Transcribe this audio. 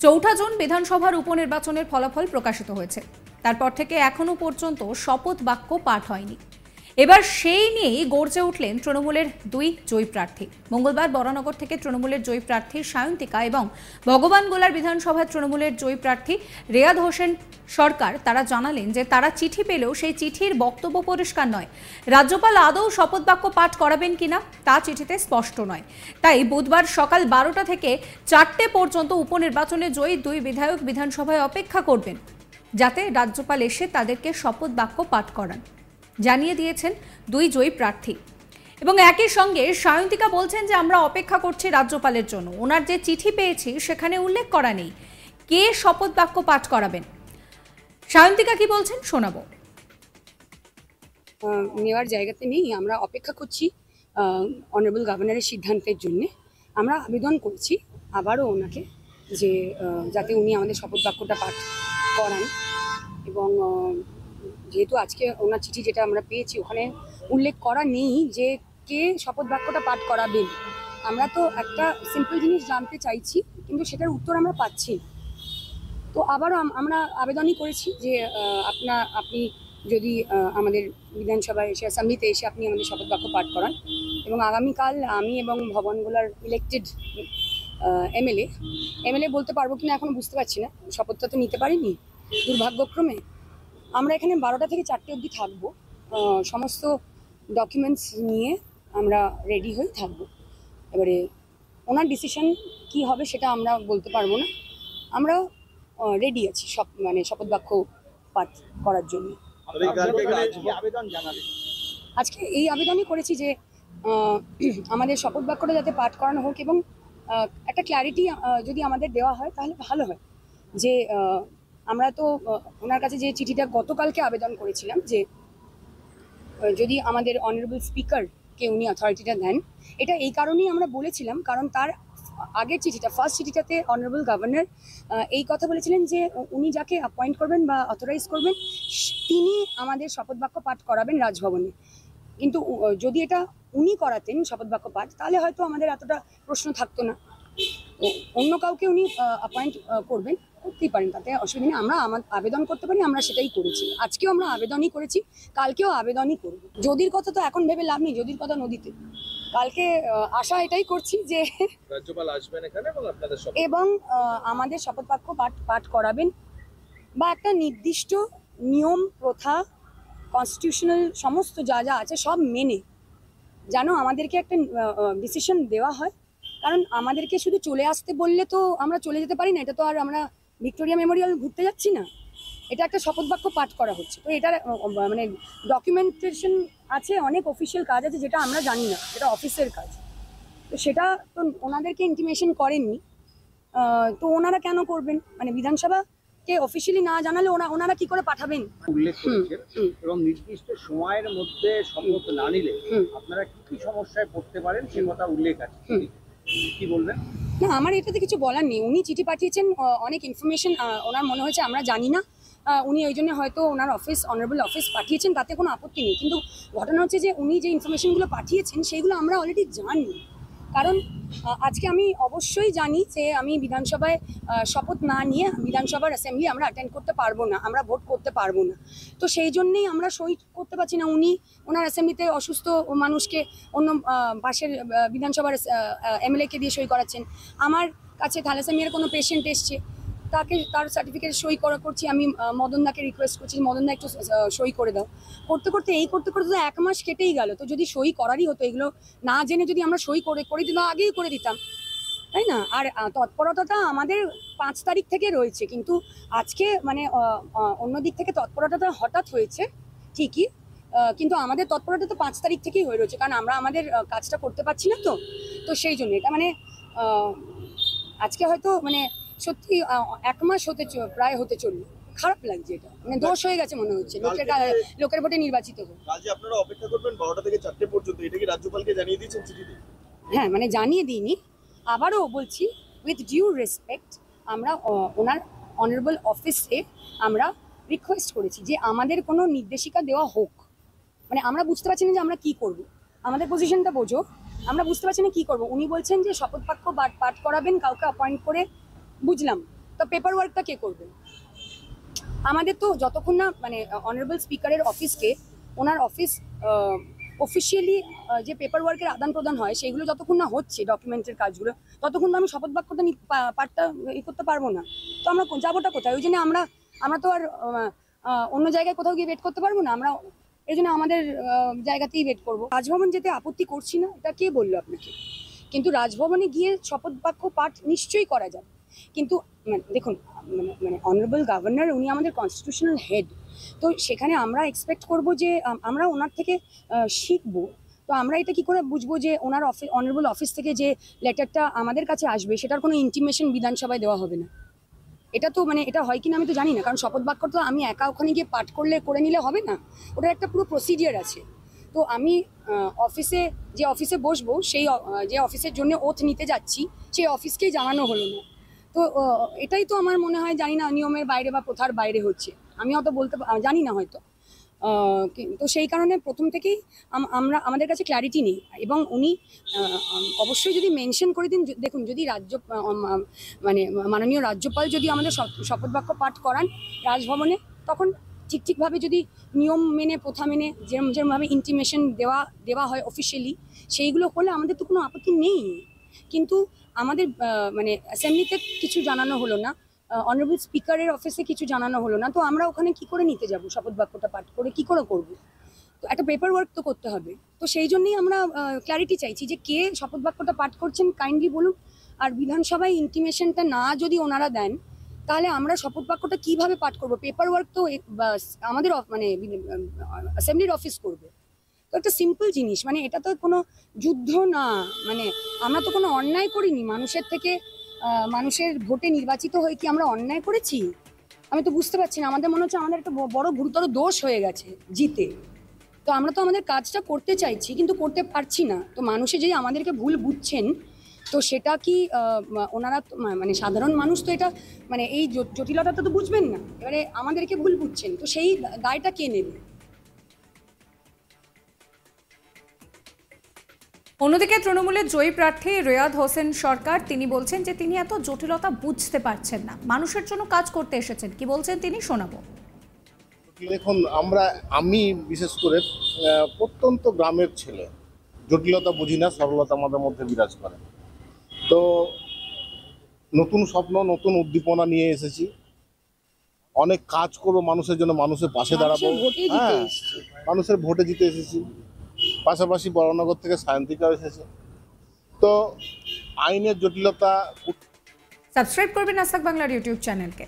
চৌঠা জুন বিধানসভার উপনির্বাচনের ফলাফল প্রকাশিত হয়েছে। তারপর থেকে এখনো পর্যন্ত শপথ বাক্য পাঠ হয়নি। এবার সেই নিয়েই গর্জে উঠলেন তৃণমূলের দুই জয়ী প্রার্থী। মঙ্গলবার বরানগর থেকে তৃণমূলের জয়ী প্রার্থী সায়ন্তিকা এবং ভগবানগোলার বিধানসভার তৃণমূলের জয়ী প্রার্থী রেয়াদ হোসেন সরকার তারা জানালেন যে তারা চিঠি পেলেও সেই চিঠির বক্তব্য পরিষ্কার নয়। রাজ্যপাল আদৌ শপথ বাক্য পাঠ করাবেন কিনা তা চিঠিতে স্পষ্ট নয়। তাই বুধবার সকাল 12টা থেকে 4টে পর্যন্ত উপনির্বাচনে জয়ী দুই বিধায়ক বিধানসভায় অপেক্ষা করবেন, যাতে রাজ্যপাল এসে তাদেরকে শপথ বাক্য পাঠ করান, জানিয়ে দিয়েছেন দুই জয়ী প্রার্থী। এবং একই সঙ্গে সায়ন্তিকা বলছেন যে আমরা অপেক্ষা করছি রাজ্যপালের জন্য। ওনার যে চিঠি পেয়েছি সেখানে উল্লেখ করা নেই কে শপথ বাক্য পাঠ করাবেন। সায়ন্তিকা কি বলছেন শোনাবো। নেওয়ার জায়গাতে নেই, আমরা অপেক্ষা করছি অনারেবল গভর্নরের সিদ্ধান্তের জন্য। আমরা আবেদন করছি আবারও ওনাকে যে যাতে উনি আমাদের শপথ বাক্যটা পাঠ করান। এবং যেহেতু আজকে ওনার চিঠি যেটা আমরা পেয়েছি ওখানে উল্লেখ করা নেই যে কে শপথ বাক্যটা পাঠ করাবেন। আমরা তো একটা সিম্পল জিনিস জানতে চাইছি, কিন্তু সেটার উত্তর আমরা পাচ্ছি না। তো আবারও আমরা আবেদনই করেছি যে আপনি যদি আমাদের বিধানসভায় এসে অ্যাসেম্বলিতে এসে আপনি আমাদের শপথ বাক্য পাঠ করান। এবং আগামীকাল আমি এবং ভবনগোলার ইলেক্টেড এমএলএ বলতে পারবো কিনা এখনো বুঝতে পারছি না, শপথটা তো নিতে পারিনি দুর্ভাগ্যক্রমে। আমরা এখানে 12টা থেকে 4টে অবধি থাকবো, সমস্ত ডকুমেন্টস নিয়ে আমরা রেডি হয়ে থাকবো। এবারে ওনার ডিসিশন কি হবে সেটা আমরা বলতে পারবো না। আমরা রেডি আছি শপথ বাক্য পাঠ করার জন্য। আজকে এই আবেদনই করেছি যে আমাদের শপথ বাক্যটা যাতে পাঠ করানো হোক এবং একটা ক্ল্যারিটি যদি আমাদের দেওয়া হয় তাহলে ভালো হয়। যে আমরা তো ওনার কাছে যে চিঠিটা গতকালকে আবেদন করেছিলাম যে যদি আমাদের অনারেবল স্পিকারকে উনি অথরিটিটা দেন, এটা এই কারণেই আমরা বলেছিলাম কারণ তার আগের চিঠিটা ফার্স্ট চিঠিটাতে অনারেবল গভর্নর এই কথা বলেছিলেন যে উনি যাকে অ্যাপয়েন্ট করবেন বা অথরাইজ করবেন তিনি আমাদের শপথ বাক্য পাঠ করাবেন রাজভবনে। কিন্তু যদি এটা উনি করাতেন শপথ বাক্য পাঠ তাহলে হয়তো আমাদের এতটা প্রশ্ন থাকতো না। অন্য কাউকে উনি অ্যাপয়েন্ট করতেই পারেন, তাতে অসুবিধা নেই। আমরা আবেদন করতে পারি, আমরা সেটাই করেছি। আজকেও আমরা আবেদনই করেছি, কালকেও আবেদনই করব। যদির কথা তো এখন ভেবে লাভ নেই, যদির কথা নদীতে। কালকে আশা এটাই করছি যে রাজ্যপাল আসবেন এখানে এবং আমাদের শপথ বাক্য পাঠ করাবেন বা একটা নির্দিষ্ট নিয়ম প্রথা কনস্টিটিউশনাল সমস্ত যা যা আছে সব মেনে যেন আমাদেরকে একটা ডিসিশন দেওয়া হয়। কারণ আমাদেরকে শুধু চলে আসতে বললে তো আমরা চলে যেতে পারি না, এটা তো আর আমরা ভিক্টোরিয়া মেমোরিয়াল ঘুরতে যাচ্ছি না, এটা একটা শপথ বাক্য পাঠ করা হচ্ছে। তো এটার মানে ডকুমেন্টেশন আছে, অনেক অফিসিয়াল কাজ আছে যেটা আমরা জানি না, যেটা অফিসের কাজ। তো সেটা তো ওনাদেরকে ইন্টিমেশন করেননি, তো ওনারা কেন করবেন? মানে বিধানসভাকে অফিসিয়ালি না জানালে ওনারা কি করে পাঠাবেন? উল্লেখ করেছেন এবং নির্দিষ্ট সময়ের মধ্যে শপথ না নিলে আপনারা কি সমস্যায় পড়তে পারেন সে কথা উল্লেখ আছে, কি বলবেন? না, আমার এটাতে কিছু বলার নেই। উনি চিঠি পাঠিয়েছেন, অনেক ইনফরমেশন ওনার মনে হয়েছে আমরা জানি না, উনি ওই জন্য হয়তো ওনার অনারেবল অফিস পাঠিয়েছেন, তাতে কোনো আপত্তি নেই। কিন্তু ঘটনা হচ্ছে যে উনি যে ইনফরমেশনগুলো পাঠিয়েছেন সেইগুলো আমরা অলরেডি জানি। কারণ আজকে আমি অবশ্যই জানি যে আমি বিধানসভায় শপথ না নিয়ে বিধানসভার অ্যাসেম্বলি আমরা অ্যাটেন্ড করতে পারবো না, আমরা ভোট করতে পারবো না। তো সেই জন্যেই আমরা সই করতে পারছি না। উনি ওনার অ্যাসেম্বলিতে অসুস্থ মানুষকে অন্য পাশের বিধানসভার এমএলএকে দিয়ে সই করাচ্ছেন। আমার কাছে থ্যালাসেমিয়ার কোনো পেশেন্ট এসছে, তার সার্টিফিকেট সই করছি, আমি মদনদাকে রিকোয়েস্ট করছি মদনদা একটু সই করে দাও। করতে করতে তো 1 মাস কেটেই গেল। তো যদি সই করারই হতো, এগুলো না জেনে যদি আমরা সই করে দিতাম, আগেই করে দিতাম, তাই না? আর তৎপরতাটা আমাদের 5 তারিখ থেকে রয়েছে, কিন্তু আজকে মানে অন্য দিক থেকে তৎপরতাটা হঠাৎ হয়েছে ঠিকই, কিন্তু আমাদের তৎপরতা তো 5 তারিখ থেকেই হয়ে রয়েছে, কারণ আমরা আমাদের কাজটা করতে পারছি না। তো সেই জন্য এটা মানে আজকে হয়তো মানে সত্যি 1 মাস প্রায় হতে চললো। খারাপ লাগছে, এটা মানে দোষ হয়ে গেছে মনে হচ্ছে লোকের ভোটে নির্বাচিত হয়ে। আপনারা অপেক্ষা করবেন 12টা থেকে 4টে পর্যন্ত, এটা কি রাজ্যপালকে জানিয়ে দিয়েছেন চিঠিতে? হ্যাঁ, মানে জানিয়ে দিইনি, আবারও বলছি উইথ ডিউ রেসপেক্ট, আমরা ওনার অনারেবল অফিসে আমরা রিকোয়েস্ট করেছি যে আমাদের কোনো নির্দেশিকা দেওয়া হোক। মানে আমরা বুঝতে পারছি না যে আমরা কি করব, আমাদের পজিশনটা বোঝো, আমরা বুঝতে পারছি না কি করব। উনি বলছেন যে শপথ বাক্য পাঠ করাবেন কাউকে অ্যাপয়েন্ট করে, বুঝলাম। তো তা পেপার ওয়ার্কটা কে করবে? আমাদের তো যতক্ষণ না মানে অনারেবল স্পিকারের অফিসকে ওনার অফিস অফিসিয়ালি যে পেপার ওয়ার্কের আদান প্রদান হয় সেইগুলো যতক্ষণ না হচ্ছে ডকুমেন্টের কাজগুলো, ততক্ষণ তো আমি শপথ বাক্যটা পাঠটা করতে পারবো না। তো আমরা যাবোটা কোথায়? ওই জন্য আমরা তো আর অন্য জায়গায় কোথাও গিয়ে ওয়েট করতে পারবো না। আমরা এই জন্য আমাদের জায়গাতেই ওয়েট করবো। রাজভবন যেতে আপত্তি করছি না, এটা কে বললো আপনাকে? কিন্তু রাজভবনে গিয়ে শপথ বাক্য পাঠ নিশ্চয়ই করা যাবে, কিন্তু দেখুন মানে অনারেবল গভর্নর উনি আমাদের কনস্টিটিউশনাল হেড, তো সেখানে আমরা এক্সপেক্ট করব যে আমরা ওনার থেকে শিখবো। তো আমরা এটা কি করে বুঝবো যে ওনার অনারেবল অফিস থেকে যে লেটারটা আমাদের কাছে আসবে সেটার কোনো ইন্টিমেশন বিধানসভায় দেওয়া হবে না? এটা তো মানে এটা হয় কিনা আমি তো জানি না, কারণ শপথ বাক্য তো আমি একা ওখানে গিয়ে পাঠ করে নিলে হবে না, ওটার একটা পুরো প্রসিডিয়ার আছে। তো আমি যে অফিসে বসবো সেই যে অফিসের জন্য ওথ নিতে যাচ্ছি সেই অফিসকেই জানানো হলো না। তো এটাই তো আমার মনে হয়, জানি না নিয়মের বাইরে বা প্রথার বাইরে হচ্ছে, আমি হয়তো জানি না হয়তো। তো সেই কারণে প্রথম থেকেই আমাদের কাছে ক্ল্যারিটি নেই, এবং উনি অবশ্যই যদি মেনশন করে দিন, দেখুন যদি মানে মাননীয় রাজ্যপাল যদি আমাদের শপথ বাক্য পাঠ করান রাজভবনে, তখন ঠিকভাবে যদি নিয়ম মেনে প্রথা মেনে যেরকমভাবে ইন্টিমেশন দেওয়া হয় অফিসিয়ালি, সেইগুলো করলে আমাদের তো কোনো আপত্তি নেই। কিন্তু আমাদের মানে অ্যাসেম্বলিতে কিছু জানানো হলো না, অনারেবল স্পিকারের অফিসে কিছু জানানো হলো না, তো আমরা ওখানে কি করে নিতে যাব শপথ বাক্যটা পাঠ করে? কি করে করব? তো একটা পেপার ওয়ার্ক তো করতে হবে। তো সেই জন্যই আমরা ক্ল্যারিটি চাইছি যে কে শপথ বাক্যটা পাঠ করছেন, কাইন্ডলি বলুন। আর বিধানসভায় ইন্টিমেশনটা না যদি ওনারা দেন, তাহলে আমরা শপথ বাক্যটা কীভাবে পাঠ করবো? পেপার ওয়ার্ক তো আমাদের মানে অ্যাসেম্বলির অফিস করবে। তো একটা সিম্পল জিনিস, মানে এটা তো কোনো যুদ্ধ না, মানে আমরা তো কোনো অন্যায় করিনি। মানুষের ভোটে নির্বাচিত হয়ে কি আমরা অন্যায় করেছি? আমি তো বুঝতে পারছি না। আমাদের মনে হচ্ছে আমাদের একটা বড় গুরুতর দোষ হয়ে গেছে জিতে। তো আমরা তো আমাদের কাজটা করতে চাইছি কিন্তু করতে পারছি না। তো মানুষে যে আমাদেরকে ভুল বুঝছেন, তো সেটা কি ওনারা মানে সাধারণ মানুষ তো এটা মানে এই জটিলতাটা তো বুঝবেন না, এবারে আমাদেরকে ভুল বুঝছেন, তো সেই দায়টা কে নেবে? অন্যদিকে তৃণমূলের জয়ী প্রার্থী রেয়াদ হোসেন সরকার তিনি বলছেন যে তিনি এত জটিলতা বুঝতে পারছেন না, মানুষের জন্য কাজ করতে এসেছেন। কি বলছেন তিনি শোনাবো। দেখুন, আমি বিশেষ করে প্রত্যন্ত গ্রামের ছেলে, জটিলতা বুঝি না, সরলতা আমাদের মধ্যে বিরাজ করে। তো নতুন স্বপ্ন, নতুন উদ্দীপনা নিয়ে এসেছি, অনেক কাজ করবো মানুষের জন্য, মানুষের পাশে দাঁড়াবো। হ্যাঁ, মানুষের ভোটে জিতে এসেছি, পাশাপাশি বরানগর থেকে সায়ন্তিকাও এসেছে। তো আইনের জটিলতা। সাবস্ক্রাইব করবেন আজ তাক বাংলার ইউটিউব চ্যানেলকে।